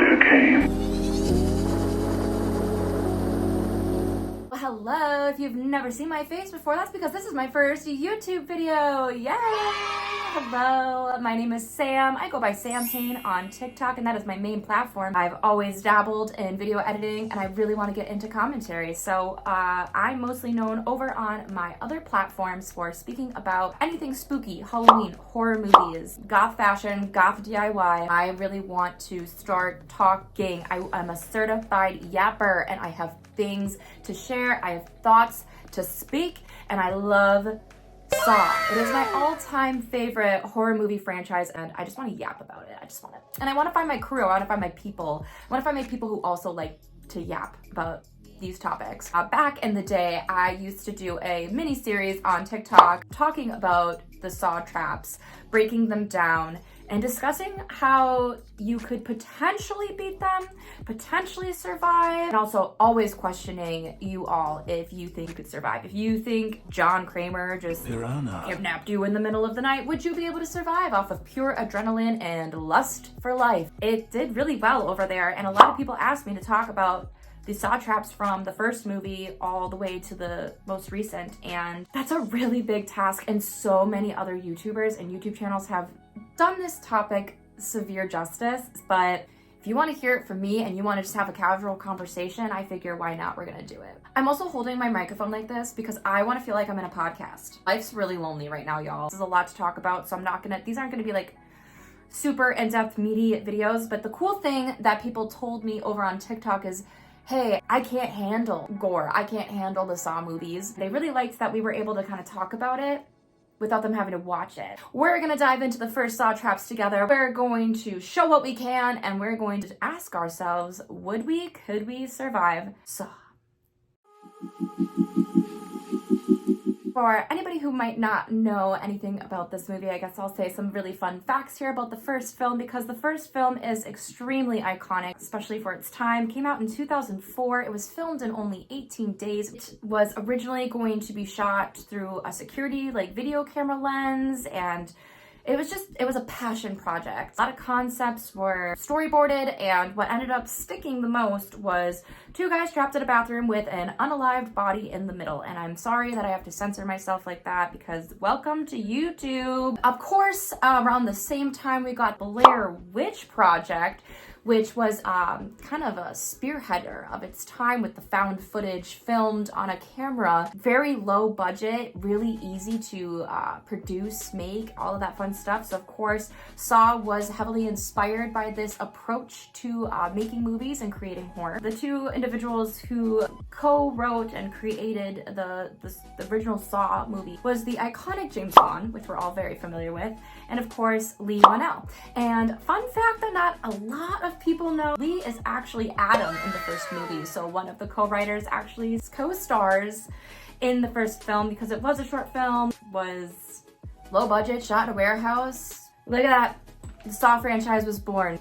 Okay. Hello, if you've never seen my face before, that's because this is my first YouTube video. Yay! Hello, my name is Sam. I go by Sam Hain on TikTok, and that is my main platform. I've always dabbled in video editing, and I really want to get into commentary. So I'm mostly known over on my other platforms for speaking about anything spooky, Halloween, horror movies, goth fashion, goth DIY. I really want to start talking. I'm a certified yapper, and I have things to share. I have thoughts to speak, and I love Saw. It is my all-time favorite horror movie franchise, and I just want to yap about it. And I want to find my crew. I want to find my people. I want to find my people who also like to yap about these topics. Back in the day, I used to do a mini series on TikTok talking about the Saw traps, breaking them down, and discussing how you could potentially beat them, potentially survive, and also always questioning you all if you think you could survive. If you think John Kramer just kidnapped you in the middle of the night, would you be able to survive off of pure adrenaline and lust for life? It did really well over there, and a lot of people asked me to talk about the Saw traps from the first movie all the way to the most recent, and that's a really big task, and so many other YouTubers and YouTube channels have done this topic severe justice. But if you want to hear it from me and you want to just have a casual conversation, I figure why not, we're gonna do it. I'm also holding my microphone like this because I want to feel like I'm in a podcast. Life's really lonely right now, y'all. This is a lot to talk about, so these aren't gonna be like super in-depth meaty videos. But the cool thing that people told me over on TikTok is, hey, I can't handle gore. I can't handle the Saw movies. They really liked that we were able to kind of talk about it without them having to watch it. We're gonna dive into the first Saw traps together. We're going to show what we can, and we're going to ask ourselves, could we survive Saw? For anybody who might not know anything about this movie, I guess I'll say some really fun facts here about the first film, because the first film is extremely iconic, especially for its time. It came out in 2004. It was filmed in only 18 days. It was originally going to be shot through a security video camera lens, and it was a passion project. A lot of concepts were storyboarded, and what ended up sticking the most was two guys trapped in a bathroom with an unalived body in the middle. And I'm sorry that I have to censor myself like that, because welcome to YouTube. Of course, around the same time, we got Blair Witch Project, which was kind of a spearheader of its time with the found footage filmed on a camera. Very low budget, really easy to produce, make, all of that fun stuff. So of course, Saw was heavily inspired by this approach to making movies and creating horror. The two individuals who co-wrote and created the original Saw movie was the iconic James Wan, which we're all very familiar with, and of course, Lee Whannell. And fun fact that not a lot of people know, Lee is actually Adam in the first movie. So one of the co-writers actually co-stars in the first film, because it was a short film, was low budget, shot in a warehouse. Look at that, the Saw franchise was born.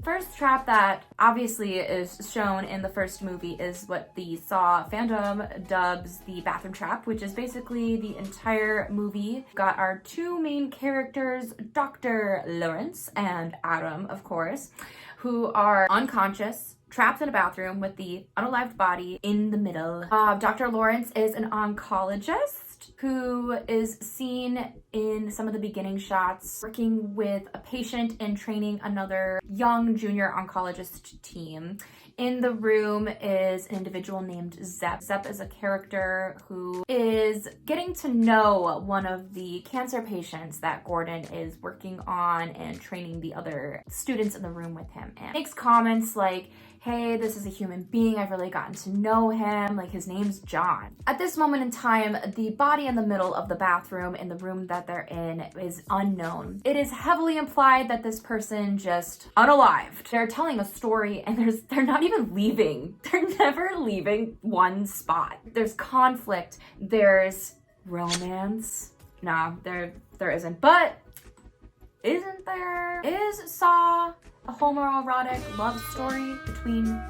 First trap that obviously is shown in the first movie is what the Saw fandom dubs the bathroom trap, which is basically the entire movie. Got our two main characters, Dr. Lawrence and Adam, of course, who are unconscious, trapped in a bathroom with the unalived body in the middle. Dr. Lawrence is an oncologist who is seen in some of the beginning shots working with a patient and training another young junior oncologist team. In the room is an individual named Zep. Zep is a character who is getting to know one of the cancer patients that Gordon is working on and training the other students in the room with him, and makes comments like, hey, this is a human being, I've really gotten to know him, like his name's John. At this moment in time, the body in the middle of the bathroom in the room that they're in is unknown. It is heavily implied that this person just unalived. They're telling a story, and they're not even leaving. They're never leaving one spot. There's conflict, there's romance. Nah, there isn't, but isn't there? Is Saw a homoerotic love story between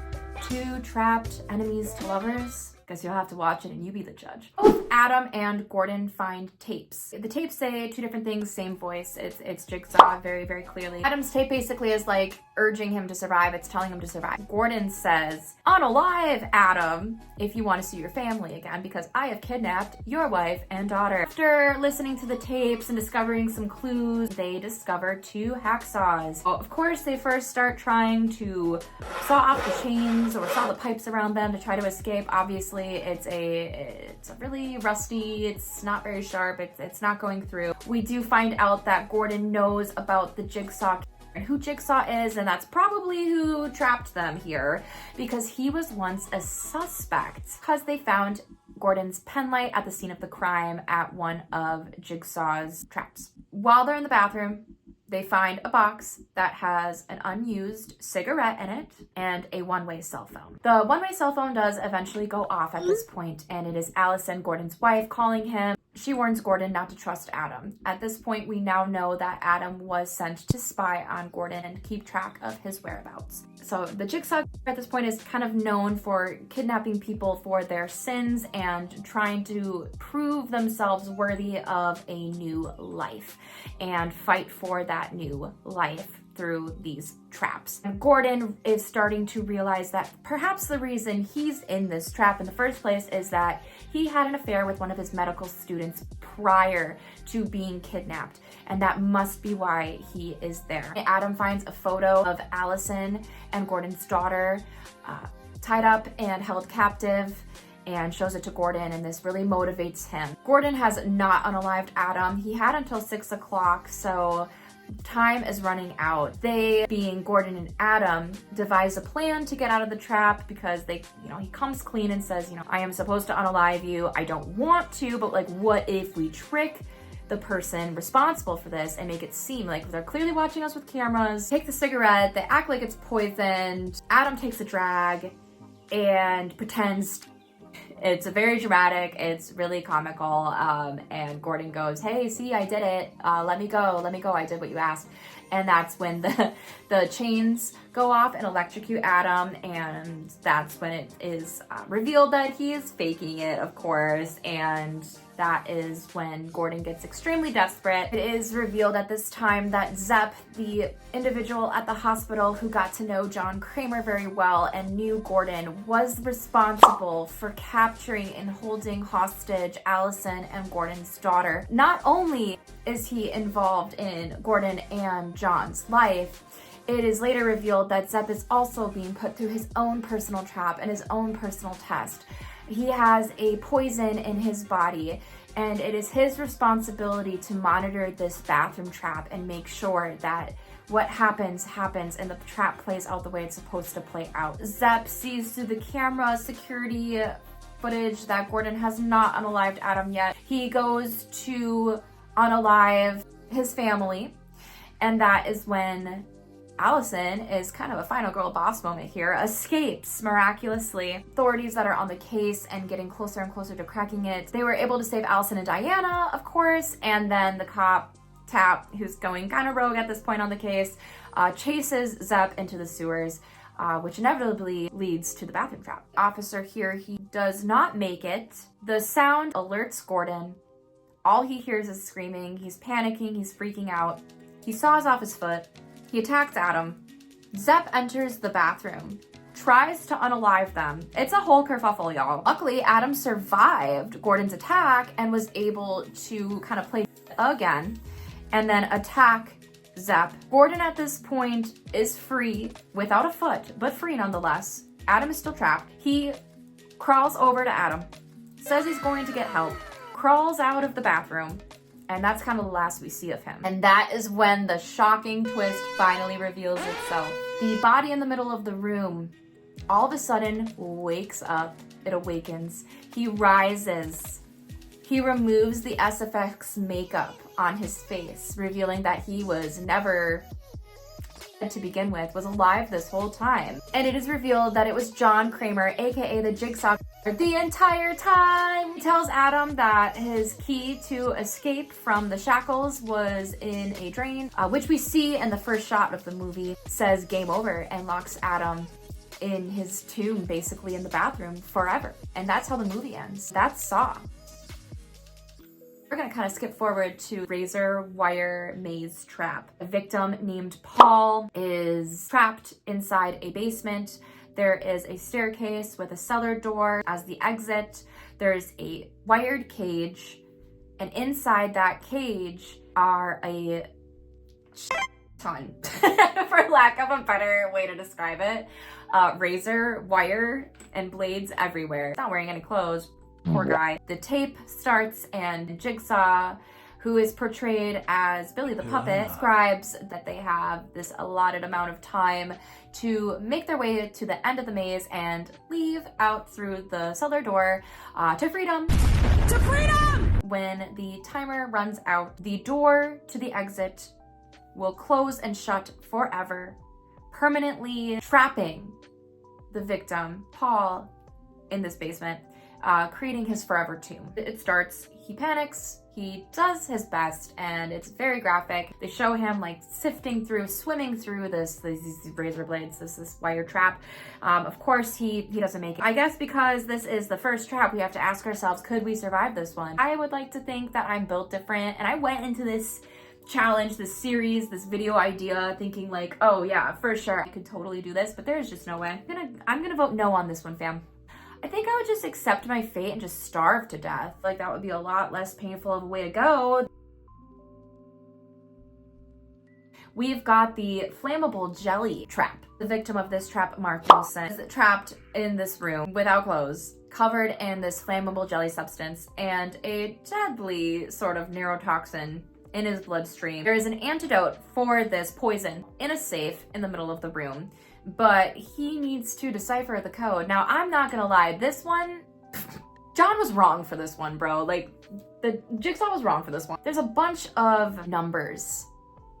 two trapped enemies to lovers? Guess you'll have to watch it and you be the judge. Both Adam and Gordon find tapes. The tapes say two different things, same voice. It's Jigsaw very, very clearly. Adam's tape basically is like urging him to survive. It's telling him to survive. Gordon says, "Unalive, Adam, if you want to see your family again, because I have kidnapped your wife and daughter." After listening to the tapes and discovering some clues, they discover two hacksaws. Well, of course, they first start trying to saw off the chains or saw the pipes around them to try to escape. Obviously, it's a really rusty, it's not very sharp, it's not going through. We do find out that Gordon knows about the Jigsaw and who Jigsaw is, and that's probably who trapped them here, because he was once a suspect because they found Gordon's penlight at the scene of the crime at one of Jigsaw's traps. While they're in the bathroom, they find a box that has an unused cigarette in it and a one-way cell phone. The one-way cell phone does eventually go off at this point, and it is Allison, Gordon's wife, calling him. She warns Gordon not to trust Adam. At this point, we now know that Adam was sent to spy on Gordon and keep track of his whereabouts. So the Jigsaw at this point is kind of known for kidnapping people for their sins and trying to prove themselves worthy of a new life and fight for that new life through these traps. And Gordon is starting to realize that perhaps the reason he's in this trap in the first place is that he had an affair with one of his medical students prior to being kidnapped, and that must be why he is there. Adam finds a photo of Allison and Gordon's daughter tied up and held captive and shows it to Gordon, and this really motivates him. Gordon has not unalived Adam. He had until 6 o'clock, so time is running out. They, being Gordon and Adam, devise a plan to get out of the trap because he comes clean and says, I am supposed to unalive you. I don't want to, but like, what if we trick the person responsible for this and make it seem like they're clearly watching us with cameras? Take the cigarette, they act like it's poisoned. Adam takes a drag and pretends. It's very dramatic, it's really comical, and Gordon goes, "Hey, see, I did it, let me go, I did what you asked." And that's when the chains go off and electrocute Adam, and that's when it is revealed that he is faking it, of course, and that is when Gordon gets extremely desperate. It is revealed at this time that Zepp, the individual at the hospital who got to know John Kramer very well and knew Gordon, was responsible for capturing and holding hostage Allison and Gordon's daughter. Not only is he involved in Gordon and John's life, it is later revealed that Zepp is also being put through his own personal trap and his own personal test. He has a poison in his body, and it is his responsibility to monitor this bathroom trap and make sure that what happens and the trap plays out the way it's supposed to play out. Zepp sees through the camera security footage that Gordon has not unalived Adam yet. He goes to unalive his family, and that is when Allison is kind of a final girl boss moment here, escapes miraculously. Authorities that are on the case and getting closer and closer to cracking it, they were able to save Allison and Diana, of course, and then the cop, Tap, who's going kind of rogue at this point on the case, chases Zepp into the sewers, which inevitably leads to the bathroom trap. Officer here, he does not make it. The sound alerts Gordon. All he hears is screaming. He's panicking, he's freaking out. He saws off his foot. He attacks Adam. Zepp enters the bathroom, tries to unalive them. It's a whole kerfuffle, y'all. Luckily, Adam survived Gordon's attack and was able to kind of play again and then attack Zepp. Gordon at this point is free, without a foot, but free nonetheless. Adam is still trapped. He crawls over to Adam, says he's going to get help, crawls out of the bathroom, and that's kind of the last we see of him. And that is when the shocking twist finally reveals itself. The body in the middle of the room all of a sudden wakes up. It awakens. He rises. He removes the SFX makeup on his face, revealing that he was never to begin with, was alive this whole time. And it is revealed that it was John Kramer, aka the Jigsaw, the entire time. He tells Adam that his key to escape from the shackles was in a drain, which we see in the first shot of the movie, says game over, and locks Adam in his tomb, basically in the bathroom forever. And that's how the movie ends. That's Saw. We're gonna kind of skip forward to razor wire maze trap. A victim named Paul is trapped inside a basement. There is a staircase with a cellar door as the exit. There's a wired cage, and inside that cage are a ton, for lack of a better way to describe it, razor wire and blades everywhere. Not wearing any clothes, poor guy. The tape starts and Jigsaw, who is portrayed as Billy the Puppet, describes that they have this allotted amount of time to make their way to the end of the maze and leave out through the cellar door to freedom. To freedom! When the timer runs out, the door to the exit will close and shut forever, permanently trapping the victim, Paul, in this basement, creating his forever tomb. It starts, he panics, he does his best, and it's very graphic. They show him like sifting through, swimming through these razor blades, this wire trap. Of course, he doesn't make it. I guess because this is the first trap, we have to ask ourselves, could we survive this one? I would like to think that I'm built different, and I went into this challenge, this series, this video idea thinking like, oh yeah, for sure, I could totally do this, but there's just no way. I'm gonna vote no on this one, fam. I think I would just accept my fate and just starve to death. Like, that would be a lot less painful of a way to go. We've got the flammable jelly trap. The victim of this trap, Mark Wilson, is trapped in this room without clothes, covered in this flammable jelly substance and a deadly sort of neurotoxin in his bloodstream. There is an antidote for this poison in a safe in the middle of the room, but he needs to decipher the code. Now, I'm not gonna lie, this one, John was wrong for this one, bro. Like, the Jigsaw was wrong for this one. There's a bunch of numbers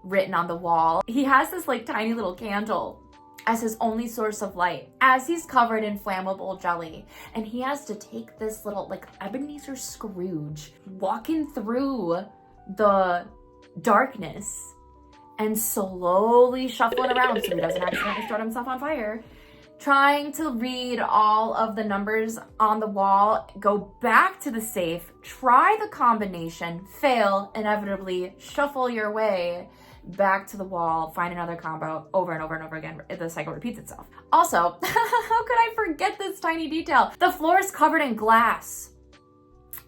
written on the wall. He has this like tiny little candle as his only source of light as he's covered in flammable jelly, and he has to take this little like Ebenezer Scrooge walking through the darkness and slowly shuffling around so he doesn't accidentally start himself on fire, trying to read all of the numbers on the wall, go back to the safe, try the combination, fail, inevitably shuffle your way back to the wall, find another combo over and over and over again. The cycle repeats itself. Also, how could I forget this tiny detail? The floor is covered in glass.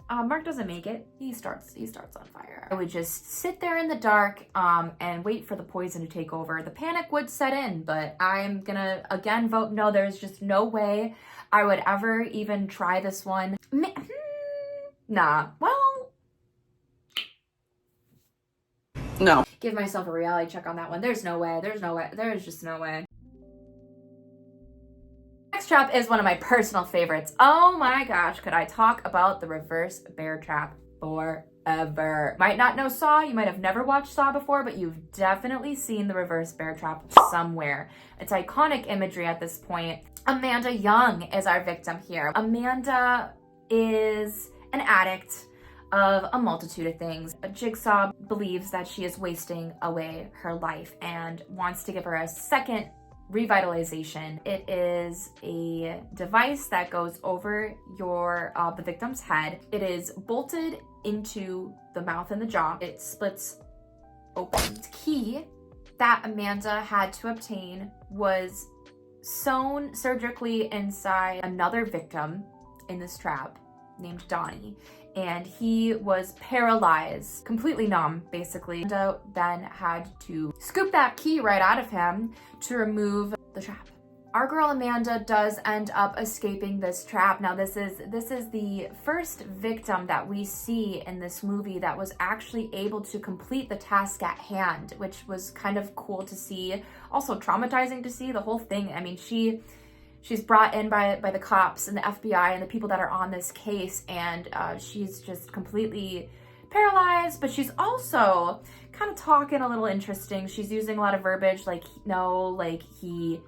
Mark doesn't make it. He starts on fire. I would just sit there in the dark and wait for the poison to take over. The panic would set in, but I'm gonna again vote no. There's just no way I would ever even try this one. Nah. Well, no. Give myself a reality check on that one. There's no way. There's no way. There's just no way. Next trap is one of my personal favorites. Oh my gosh, could I talk about the reverse bear trap forever. Might not know Saw, you might have never watched Saw before, but you've definitely seen the reverse bear trap somewhere. It's iconic imagery at this point. Amanda Young is our victim here. Amanda is an addict of a multitude of things. Jigsaw believes that she is wasting away her life and wants to give her a second revitalization. It is a device that goes over the victim's head. It is bolted into the mouth and the jaw. It splits open. The key that Amanda had to obtain was sewn surgically inside another victim in this trap named Donnie, and he was paralyzed, completely numb, basically. Amanda then had to scoop that key right out of him to remove the trap. Our girl Amanda does end up escaping this trap. Now this is the first victim that we see in this movie that was actually able to complete the task at hand, which was kind of cool to see. Also traumatizing to see the whole thing. I mean, she's brought in by the cops and the FBI and the people that are on this case, and she's just completely paralyzed, but she's also kind of talking a little interesting. She's using a lot of verbiage like, no, like, he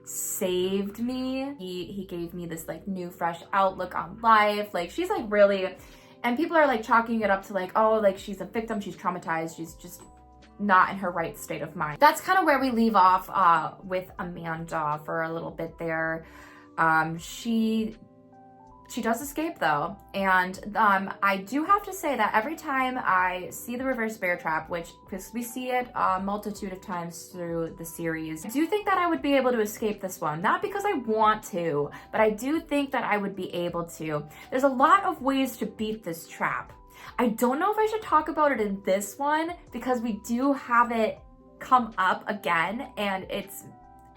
saved me. He gave me this like new fresh outlook on life. Like, she's like really, and people are like chalking it up to like, oh, like she's a victim, she's traumatized, she's just not in her right state of mind. That's kind of where we leave off with Amanda for a little bit there. She She does escape though, and I do have to say that every time I see the reverse bear trap, which because we see it a multitude of times through the series, I do think that I would be able to escape this one. Not because I want to, but I do think that I would be able to. There's a lot of ways to beat this trap. I don't know if I should talk about it in this one because we do have it come up again, and it's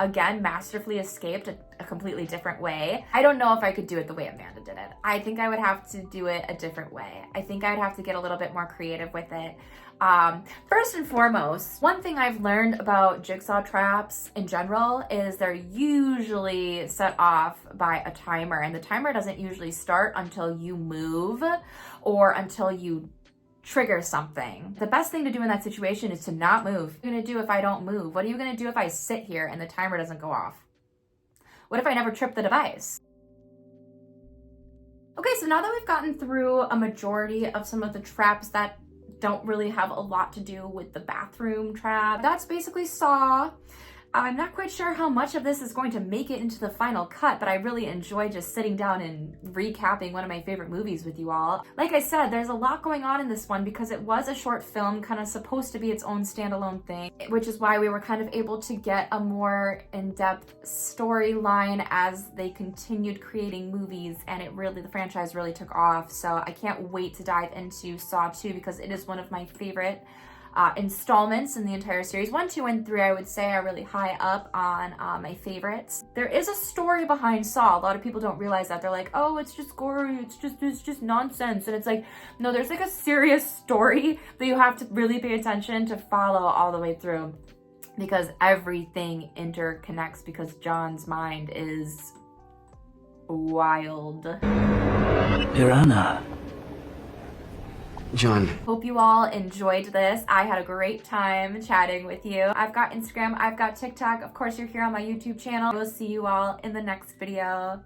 again masterfully escaped a completely different way. I don't know if I could do it the way Amanda did it. I think I would have to do it a different way. I think I'd have to get a little bit more creative with it. First and foremost, one thing I've learned about jigsaw traps in general is they're usually set off by a timer, and the timer doesn't usually start until you move or until you trigger something. The best thing to do in that situation is to not move. What are you gonna do if I don't move? What are you gonna do if I sit here and the timer doesn't go off? What if I never trip the device? Okay, so now that we've gotten through a majority of some of the traps that don't really have a lot to do with the bathroom trap, that's basically Saw. I'm not quite sure how much of this is going to make it into the final cut, but I really enjoy just sitting down and recapping one of my favorite movies with you all. Like I said, there's a lot going on in this one because it was a short film, kind of supposed to be its own standalone thing, which is why we were kind of able to get a more in-depth storyline as they continued creating movies, and the franchise really took off. So I can't wait to dive into Saw 2 because it is one of my favorite installments in the entire series. 1, 2, and 3 I would say are really high up on my favorites. There is a story behind Saw. A lot of people don't realize that. They're like, oh, it's just gory, it's just nonsense. And it's like, no, there's like a serious story that you have to really pay attention to follow all the way through, because everything interconnects, because John's mind is wild. Piranha. John. Hope you all enjoyed this. I had a great time chatting with you. I've got Instagram, I've got TikTok. Of course, you're here on my YouTube channel. We'll see you all in the next video.